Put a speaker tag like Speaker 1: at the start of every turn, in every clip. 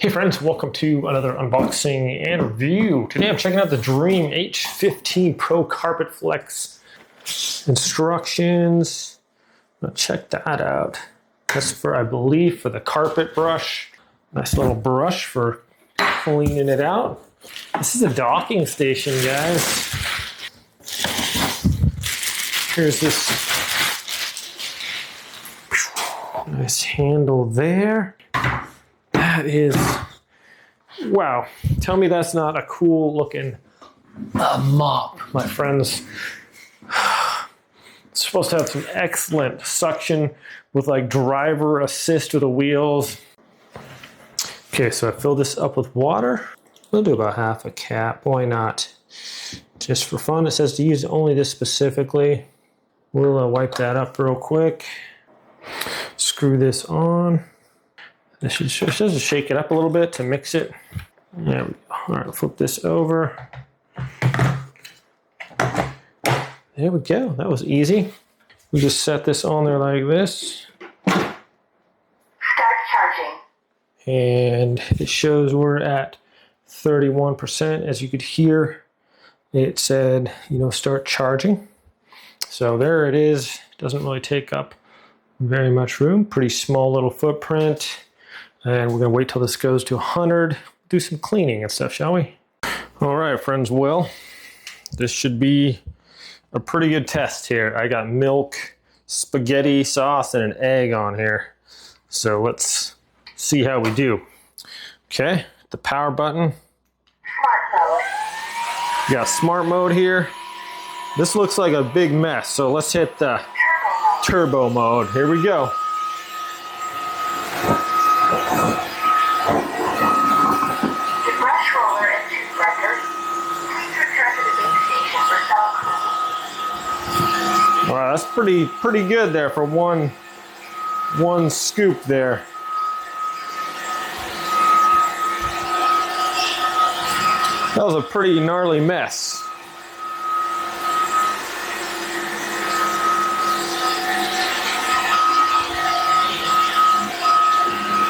Speaker 1: Hey friends, welcome to another unboxing and review. Today I'm checking out the DREAME H15 Pro CarpetFlex instructions. Check that out. That's for, I believe, for the carpet brush. Nice little brush for cleaning it out. This is a docking station, guys. Here's this nice handle there. That is, wow. Tell me that's not a cool looking mop, my friends. It's supposed to have some excellent suction with like driver assist with the wheels. Okay, so I fill this up with water. We'll do about half a cap, why not? Just for fun. It says to use only this specifically. We'll wipe that up real quick. Screw this on. It should just shake it up a little bit to mix it. There we go. All right, flip this over. There we go. That was easy. We just set this on there like this.
Speaker 2: Start charging.
Speaker 1: And it shows we're at 31%. As you could hear, it said, start charging. So there it is. Doesn't really take up very much room. Pretty small little footprint. And we're gonna wait till this goes to 100, do some cleaning and stuff, shall we? All right, friends, well, this should be a pretty good test here. I got milk, spaghetti sauce, and an egg on here. So let's see how we do. Okay, the power button.
Speaker 2: Smart mode.
Speaker 1: You got smart mode here. This looks like a big mess, so let's hit the turbo mode. Here we go. Wow, that's pretty good there for one scoop there. That was a pretty gnarly mess.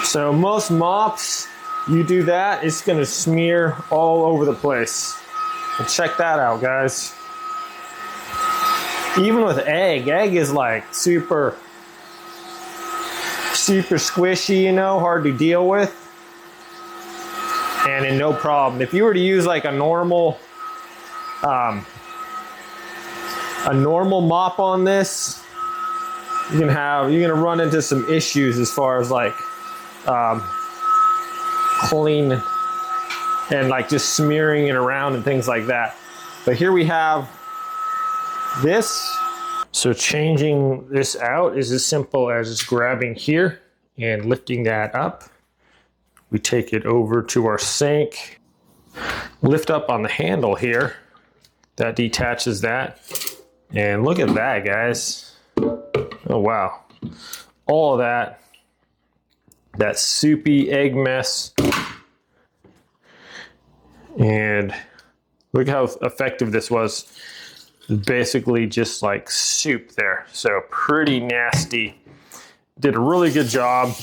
Speaker 1: So most mops, you do that, it's gonna smear all over the place. And check that out, guys. Even with egg is like super squishy, hard to deal with. And in no problem. If you were to use like a normal mop on this, you're gonna run into some issues as far as like clean and like just smearing it around and things like that. But here we have this. So changing this out is as simple as just grabbing here and lifting that up. We take it over to our sink, lift up on the handle here. That detaches that. And look at that, guys. Oh, wow. All of that soupy egg mess. And look how effective this was. Basically just like soup there. So pretty nasty. Did a really good job.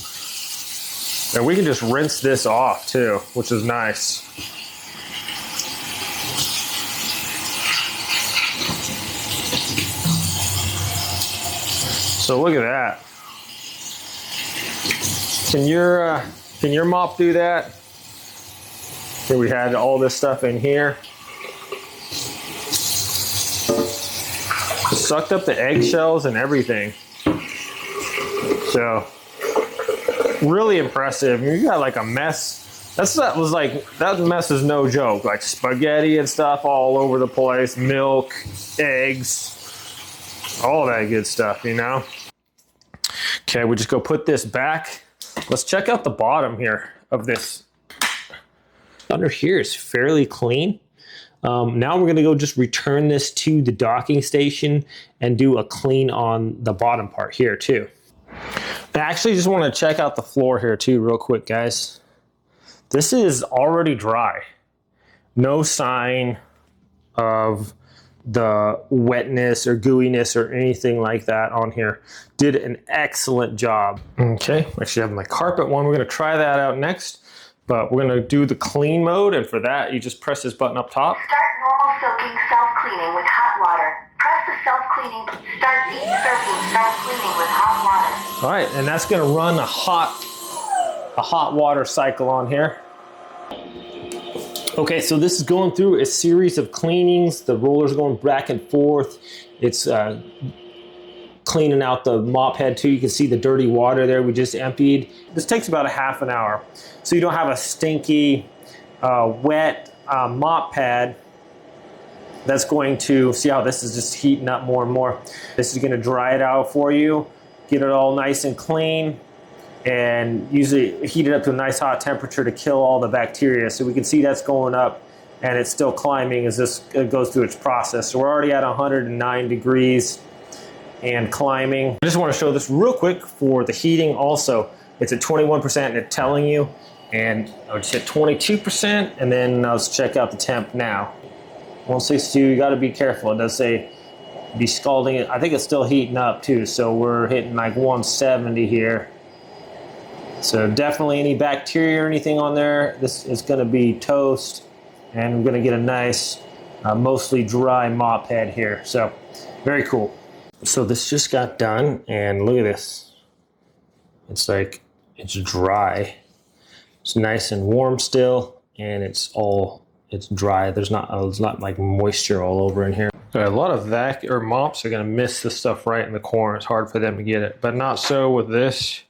Speaker 1: And we can just rinse this off too, which is nice. So look at that. Can your mop do that? Here we had all this stuff in here. Sucked up the eggshells and everything. So really impressive. You got like a mess. That mess is no joke. Like spaghetti and stuff all over the place, milk, eggs, all that good stuff, Okay, we just go put this back. Let's check out the bottom here of this. Under here is fairly clean. Now we're gonna go just return this to the docking station and do a clean on the bottom part here too. I actually just wanna check out the floor here too real quick, guys. This is already dry. No sign of the wetness or gooiness or anything like that on here. Did an excellent job. Okay, I actually have my carpet one. We're gonna try that out next. But we're gonna do the clean mode, and for that, you just press this button up top.
Speaker 2: Start normal soaking self-cleaning with hot water. Press the self-cleaning. Start deep soaking self-cleaning with hot water.
Speaker 1: All right, and that's gonna run a hot water cycle on here. Okay, so this is going through a series of cleanings. The roller's going back and forth. It's cleaning out the mop head too. You can see the dirty water there we just emptied. This takes about a half an hour. So you don't have a stinky, wet mop pad that's going to, see how this is just heating up more and more. This is gonna dry it out for you, get it all nice and clean, and usually heat it up to a nice hot temperature to kill all the bacteria. So we can see that's going up and it's still climbing as this goes through its process. So we're already at 109 degrees and climbing. I just want to show this real quick for the heating also. It's at 21% and it's telling you, and I'll just hit 22% and then let's check out the temp now. 162, you got to be careful. It does say be scalding it. I think it's still heating up too, so we're hitting like 170 here. So definitely any bacteria or anything on there, this is going to be toast, and we're going to get a nice, mostly dry mop head here. So very cool. So this just got done, and look at this. It's like, it's dry. It's nice and warm still, and it's dry. There's not like moisture all over in here. A lot of vac or mops are going to miss this stuff right in the corner. It's hard for them to get it, but not so with this.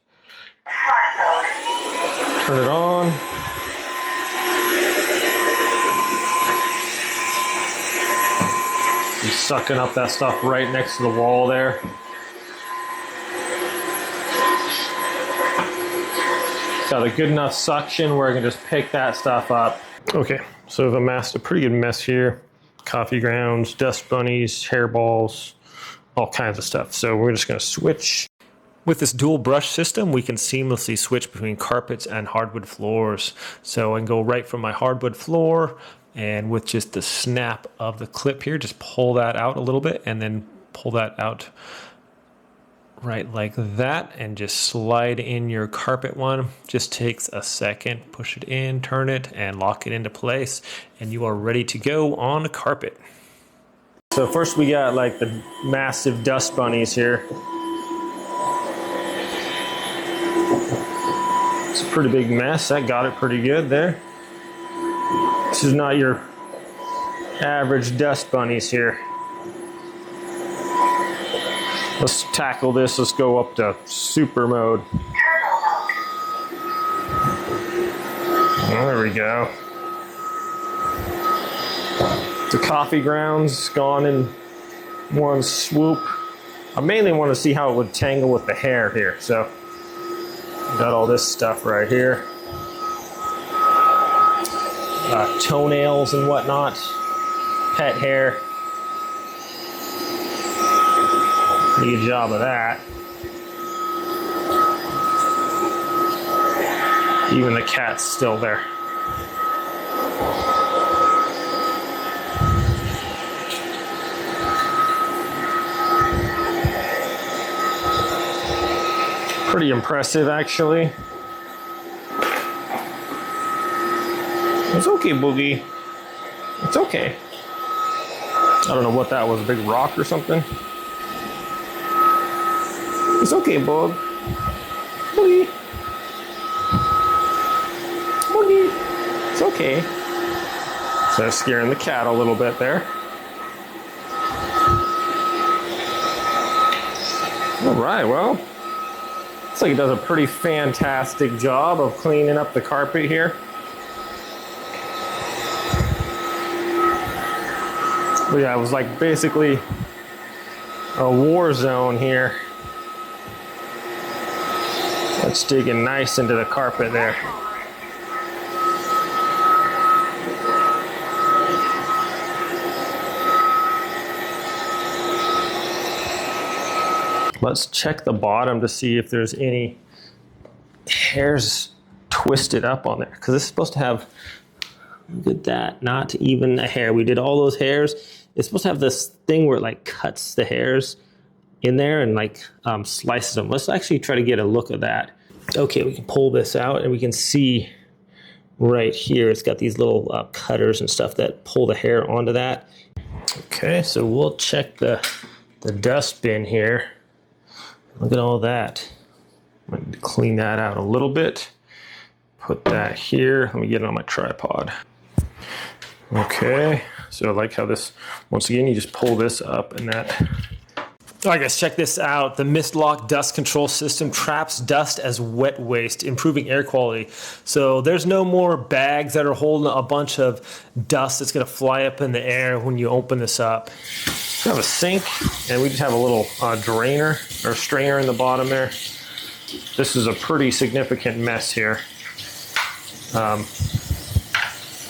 Speaker 1: Turn it on. He's sucking up that stuff right next to the wall there. Got a good enough suction where I can just pick that stuff up. Okay, so I've amassed a pretty good mess here. Coffee grounds, dust bunnies, hairballs, all kinds of stuff. So we're just gonna switch. With this dual brush system, we can seamlessly switch between carpets and hardwood floors. So I can go right from my hardwood floor, and with just the snap of the clip here, just pull that out a little bit and then pull that out right like that, and just slide in your carpet one. Just takes a second, push it in, turn it, and lock it into place, and you are ready to go on carpet. So first we got like the massive dust bunnies here. It's a pretty big mess. That got it pretty good there. This is not your average dust bunnies here. Let's tackle this. Let's go up to super mode. There we go. The coffee grounds gone in one swoop. I mainly want to see how it would tangle with the hair here. So got all this stuff right here. Toenails and whatnot. Pet hair. Pretty good job of that. Even the cat's still there. Pretty impressive, actually. It's okay, Boogie. It's okay. I don't know what that was, a big rock or something. It's okay, Bug. Boogie. Boogie. It's okay. So scaring the cat a little bit there. All right, well. Looks like it does a pretty fantastic job of cleaning up the carpet here. But yeah, it was like basically a war zone here. It's digging nice into the carpet there. Let's check the bottom to see if there's any hairs twisted up on there, because this is supposed to have, look at that, not even a hair. We did all those hairs. It's supposed to have this thing where it like cuts the hairs in there and like slices them. Let's actually try to get a look at that. Okay, we can pull this out and we can see
Speaker 3: right here, it's got these little cutters and stuff that pull the hair onto that. Okay, so we'll check the dust bin here. Look at all that. I'm going to clean that out a little bit. Put that here. Let me get it on my tripod. Okay, so I like how this, once again, you just pull this up and that. All right, guys, check this out. The Mist Lock dust control system traps dust as wet waste, improving air quality. So there's no more bags that are holding a bunch of dust that's gonna fly up in the air when you open this up. We have a sink, and we just have a little drainer or strainer in the bottom there. This is a pretty significant mess here.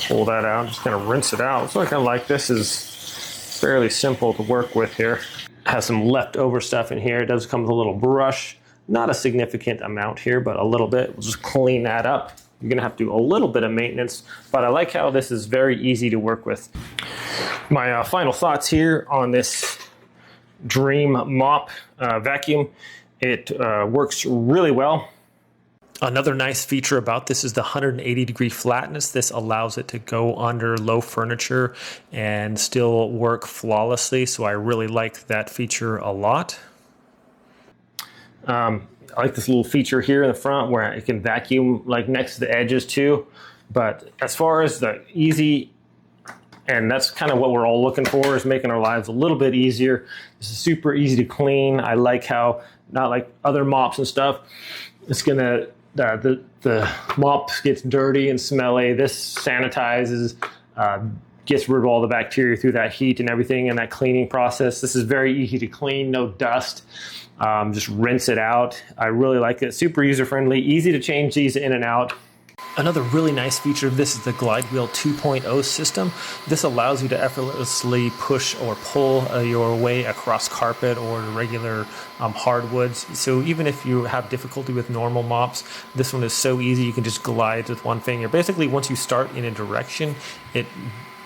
Speaker 3: Pull that out, just kind of rinse it out. So I kind of like this is fairly simple to work with here. Has some leftover stuff in here. It does come with a little brush, not a significant amount here, but a little bit. We'll just clean that up. You're gonna have to do a little bit of maintenance, but I like how this is very easy to work with. My final thoughts here on this Dream mop vacuum. It works really well. Another nice feature about this is the 180-degree flatness. This allows it to go under low furniture and still work flawlessly, so I really like that feature a lot. I like this little feature here in the front where it can vacuum like next to the edges too. But as far as the easy, and that's kind of what we're all looking for, is making our lives a little bit easier. This is super easy to clean. I like how, not like other mops and stuff, it's gonna, the mop gets dirty and smelly. This sanitizes, gets rid of all the bacteria through that heat and everything in that cleaning process. This is very easy to clean, no dust. Just rinse it out. I really like it. Super user-friendly, easy to change these in and out. Another really nice feature of this is the Glide Wheel 2.0 system. This allows you to effortlessly push or pull your way across carpet or regular hardwoods. So even if you have difficulty with normal mops, this one is so easy. You can just glide with one finger. Basically, once you start in a direction, it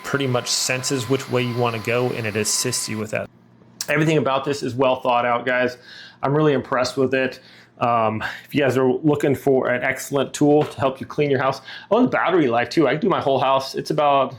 Speaker 3: pretty much senses which way you want to go, and it assists you with that. Everything about this is well thought out, guys. I'm really impressed with it. If you guys are looking for an excellent tool to help you clean your house. Oh, the battery life too. I can do my whole house. It's about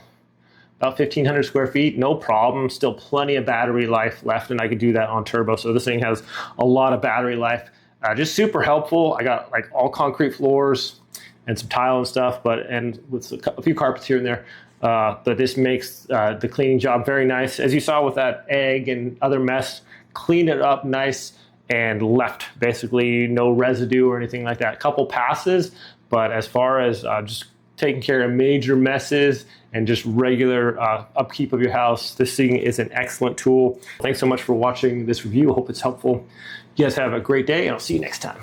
Speaker 3: 1,500 square feet, no problem. Still plenty of battery life left, and I could do that on turbo. So this thing has a lot of battery life. Just super helpful. I got like all concrete floors and some tile and stuff, and with a few carpets here and there. But this makes the cleaning job very nice. As you saw with that egg and other mess, clean it up nice and left basically no residue or anything like that. A couple passes, but as far as just taking care of major messes and just regular upkeep of your house, this thing is an excellent tool. Thanks so much for watching this review. I hope it's helpful. You guys have a great day, and I'll see you next time.